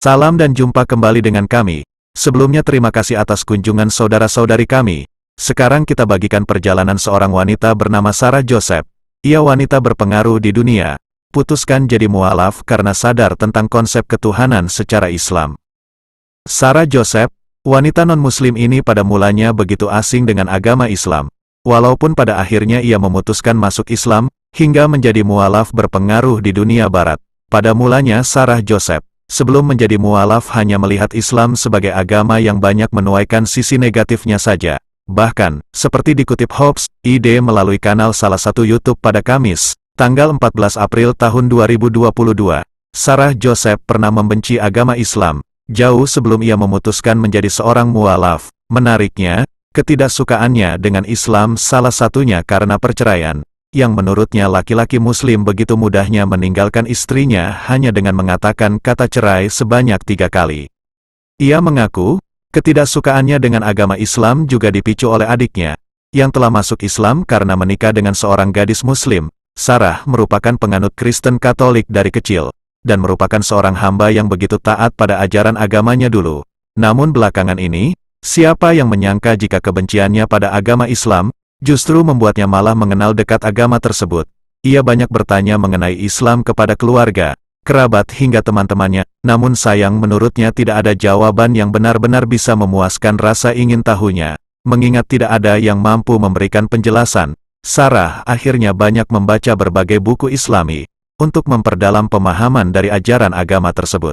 Salam dan jumpa kembali dengan kami. Sebelumnya terima kasih atas kunjungan saudara-saudari kami. Sekarang kita bagikan perjalanan seorang wanita bernama Sarah Joseph. Ia wanita berpengaruh di dunia. Putuskan jadi mualaf karena sadar tentang konsep ketuhanan secara Islam. Sarah Joseph, wanita non-muslim ini pada mulanya begitu asing dengan agama Islam. Walaupun pada akhirnya ia memutuskan masuk Islam, hingga menjadi mualaf berpengaruh di dunia barat. Pada mulanya Sarah Joseph, sebelum menjadi mualaf hanya melihat Islam sebagai agama yang banyak menuaikan sisi negatifnya saja. Bahkan, seperti dikutip Hobbs, ID melalui kanal salah satu YouTube pada Kamis, tanggal 14 April tahun 2022, Sarah Joseph pernah membenci agama Islam, jauh sebelum ia memutuskan menjadi seorang mualaf. Menariknya, ketidaksukaannya dengan Islam salah satunya karena perceraian, yang menurutnya laki-laki muslim begitu mudahnya meninggalkan istrinya hanya dengan mengatakan kata cerai sebanyak 3 kali. Ia mengaku, ketidaksukaannya dengan agama Islam juga dipicu oleh adiknya, yang telah masuk Islam karena menikah dengan seorang gadis muslim. Sarah merupakan penganut Kristen Katolik dari kecil, dan merupakan seorang hamba yang begitu taat pada ajaran agamanya dulu. Namun belakangan ini, siapa yang menyangka jika kebenciannya pada agama Islam, justru membuatnya malah mengenal dekat agama tersebut. Ia banyak bertanya mengenai Islam kepada keluarga, kerabat hingga teman-temannya, namun sayang menurutnya tidak ada jawaban yang benar-benar bisa memuaskan rasa ingin tahunya. Mengingat tidak ada yang mampu memberikan penjelasan, Sarah akhirnya banyak membaca berbagai buku Islami, untuk memperdalam pemahaman dari ajaran agama tersebut.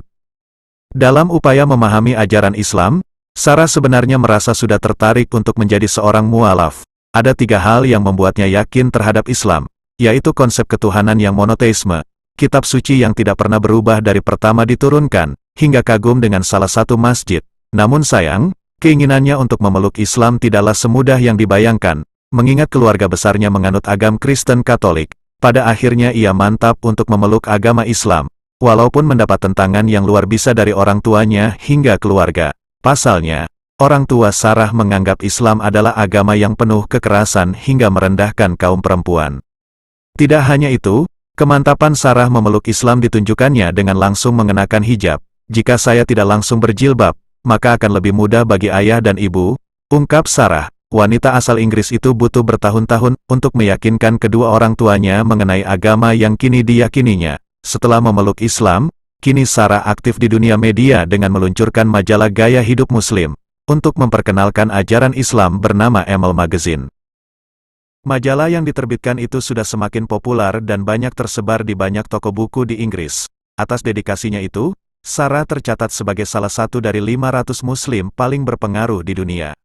Dalam upaya memahami ajaran Islam, Sarah sebenarnya merasa sudah tertarik untuk menjadi seorang mualaf. Ada 3 hal yang membuatnya yakin terhadap Islam, yaitu konsep ketuhanan yang monoteisme, kitab suci yang tidak pernah berubah dari pertama diturunkan, hingga kagum dengan salah satu masjid. Namun sayang, keinginannya untuk memeluk Islam tidaklah semudah yang dibayangkan, mengingat keluarga besarnya menganut agama Kristen Katolik. Pada akhirnya ia mantap untuk memeluk agama Islam, walaupun mendapat tentangan yang luar biasa dari orang tuanya hingga keluarga. Pasalnya, orang tua Sarah menganggap Islam adalah agama yang penuh kekerasan hingga merendahkan kaum perempuan. Tidak hanya itu, kemantapan Sarah memeluk Islam ditunjukkannya dengan langsung mengenakan hijab. Jika saya tidak langsung berjilbab, maka akan lebih mudah bagi ayah dan ibu, ungkap Sarah. Wanita asal Inggris itu butuh bertahun-tahun untuk meyakinkan kedua orang tuanya mengenai agama yang kini diyakininya. Setelah memeluk Islam, kini Sarah aktif di dunia media dengan meluncurkan majalah gaya hidup Muslim untuk memperkenalkan ajaran Islam bernama Emel Magazine. Majalah yang diterbitkan itu sudah semakin populer dan banyak tersebar di banyak toko buku di Inggris. Atas dedikasinya itu, Sarah tercatat sebagai salah satu dari 500 Muslim paling berpengaruh di dunia.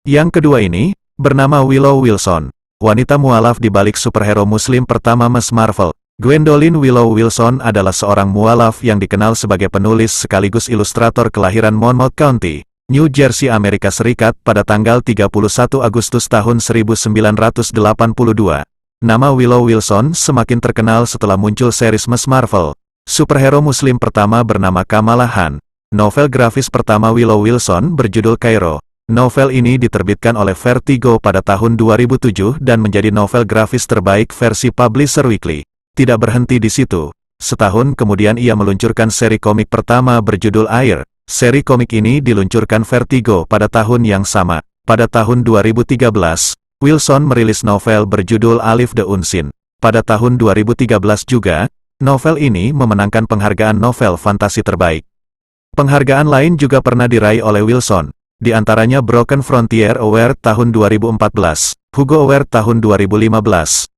Yang kedua ini, bernama Willow Wilson, wanita mualaf di balik superhero Muslim pertama Ms. Marvel. Gwendolyn Willow Wilson adalah seorang mualaf yang dikenal sebagai penulis sekaligus ilustrator kelahiran Monmouth County, New Jersey, Amerika Serikat pada tanggal 31 Agustus tahun 1982. Nama Willow Wilson semakin terkenal setelah muncul series Ms. Marvel. Superhero Muslim pertama bernama Kamala Khan. Novel grafis pertama Willow Wilson berjudul Cairo. Novel ini diterbitkan oleh Vertigo pada tahun 2007 dan menjadi novel grafis terbaik versi Publisher Weekly. Tidak berhenti di situ. Setahun kemudian ia meluncurkan seri komik pertama berjudul Air. Seri komik ini diluncurkan Vertigo pada tahun yang sama. Pada tahun 2013, Wilson merilis novel berjudul Alif the Unseen. Pada tahun 2013 juga, novel ini memenangkan penghargaan novel fantasi terbaik. Penghargaan lain juga pernah diraih oleh Wilson, di antaranya Broken Frontier Award tahun 2014, Hugo Award tahun 2015,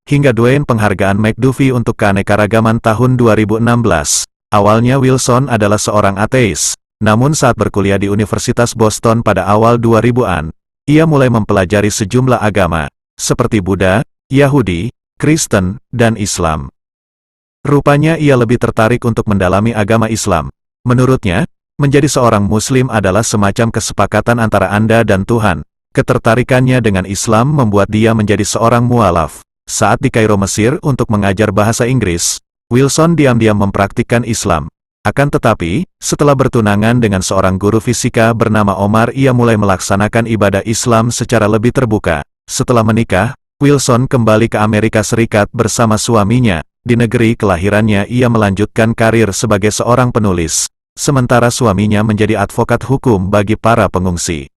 hingga Dwayne penghargaan McDuffie untuk keanekaragaman tahun 2016. Awalnya Wilson adalah seorang ateis, namun saat berkuliah di Universitas Boston pada awal 2000-an, ia mulai mempelajari sejumlah agama, seperti Buddha, Yahudi, Kristen, dan Islam. Rupanya ia lebih tertarik untuk mendalami agama Islam. Menurutnya, menjadi seorang Muslim adalah semacam kesepakatan antara Anda dan Tuhan. Ketertarikannya dengan Islam membuat dia menjadi seorang mualaf. Saat di Kairo, Mesir untuk mengajar bahasa Inggris, Wilson diam-diam mempraktikkan Islam. Akan tetapi, setelah bertunangan dengan seorang guru fisika bernama Omar, ia mulai melaksanakan ibadah Islam secara lebih terbuka. Setelah menikah, Wilson kembali ke Amerika Serikat bersama suaminya. Di negeri kelahirannya ia melanjutkan karir sebagai seorang penulis. sementara suaminya menjadi advokat hukum bagi para pengungsi.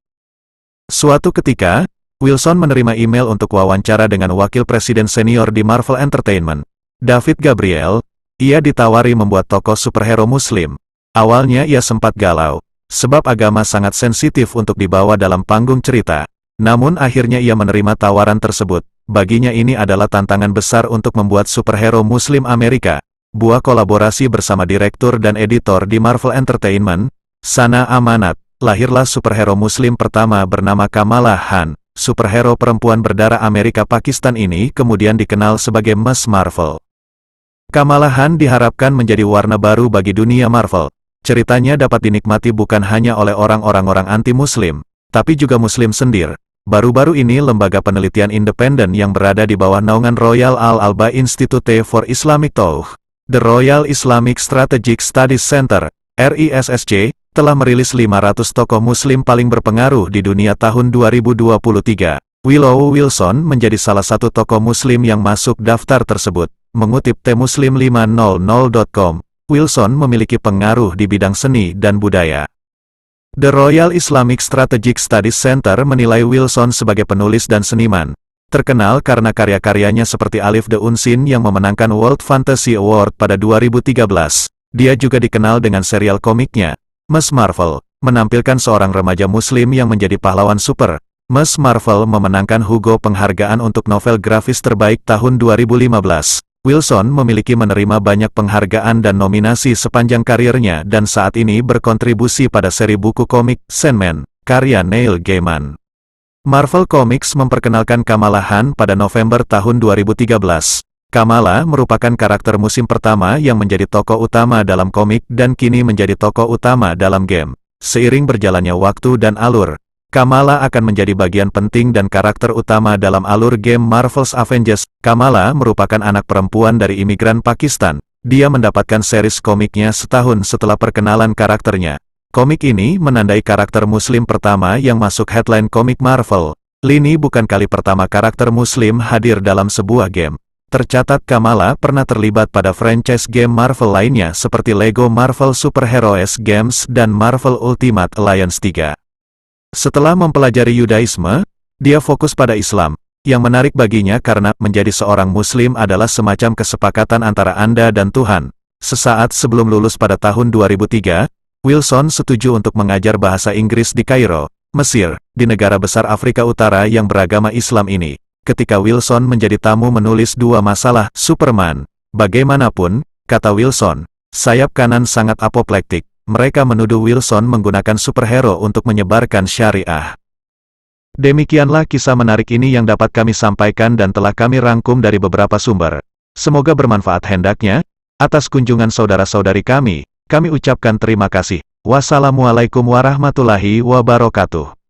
Suatu ketika, Wilson menerima email untuk wawancara dengan wakil presiden senior di Marvel Entertainment, David Gabriel. Ia ditawari membuat tokoh superhero Muslim. Awalnya ia sempat galau, sebab agama sangat sensitif untuk dibawa dalam panggung cerita. Namun akhirnya ia menerima tawaran tersebut. Baginya ini adalah tantangan besar untuk membuat superhero Muslim Amerika. Buah kolaborasi bersama direktur dan editor di Marvel Entertainment, Sana Amanat, lahirlah superhero Muslim pertama bernama Kamala Khan. Superhero perempuan berdarah Amerika Pakistan ini kemudian dikenal sebagai Ms. Marvel. Kamala Khan diharapkan menjadi warna baru bagi dunia Marvel. Ceritanya dapat dinikmati bukan hanya oleh orang-orang anti-Muslim, tapi juga Muslim sendiri. Baru-baru ini lembaga penelitian independen yang berada di bawah naungan Royal Al-Alba Institute for Islamic Thought, The Royal Islamic Strategic Studies Center, RISSC, telah merilis 500 tokoh Muslim paling berpengaruh di dunia tahun 2023. Willow Wilson menjadi salah satu tokoh Muslim yang masuk daftar tersebut. Mengutip tmuslim500.com, Wilson memiliki pengaruh di bidang seni dan budaya. The Royal Islamic Strategic Studies Center menilai Wilson sebagai penulis dan seniman, terkenal karena karya-karyanya seperti Alif the Unseen yang memenangkan World Fantasy Award pada 2013. Dia juga dikenal dengan serial komiknya, Ms. Marvel, menampilkan seorang remaja Muslim yang menjadi pahlawan super. Ms. Marvel memenangkan Hugo penghargaan untuk novel grafis terbaik tahun 2015. Wilson memiliki menerima banyak penghargaan dan nominasi sepanjang karirnya dan saat ini berkontribusi pada seri buku komik Sandman, karya Neil Gaiman. Marvel Comics memperkenalkan Kamala Khan pada November tahun 2013. Kamala merupakan karakter musim pertama yang menjadi tokoh utama dalam komik dan kini menjadi tokoh utama dalam game. Seiring berjalannya waktu dan alur, Kamala akan menjadi bagian penting dan karakter utama dalam alur game Marvel's Avengers. Kamala merupakan anak perempuan dari imigran Pakistan. Dia mendapatkan series komiknya setahun setelah perkenalan karakternya. Komik ini menandai karakter Muslim pertama yang masuk headline komik Marvel. Ini bukan kali pertama karakter Muslim hadir dalam sebuah game. Tercatat Kamala pernah terlibat pada franchise game Marvel lainnya seperti Lego Marvel Super Heroes Games dan Marvel Ultimate Alliance 3. Setelah mempelajari Yudaisme, dia fokus pada Islam. Yang menarik baginya karena menjadi seorang Muslim adalah semacam kesepakatan antara Anda dan Tuhan. Sesaat sebelum lulus pada tahun 2003, Wilson setuju untuk mengajar bahasa Inggris di Kairo, Mesir, di negara besar Afrika Utara yang beragama Islam ini. Ketika Wilson menjadi tamu menulis dua masalah Superman. Bagaimanapun, kata Wilson, sayap kanan sangat apoplektik. Mereka menuduh Wilson menggunakan superhero untuk menyebarkan syariah. Demikianlah kisah menarik ini yang dapat kami sampaikan dan telah kami rangkum dari beberapa sumber. Semoga bermanfaat hendaknya. Atas kunjungan saudara-saudari kami ucapkan terima kasih. Wassalamualaikum warahmatullahi wabarakatuh.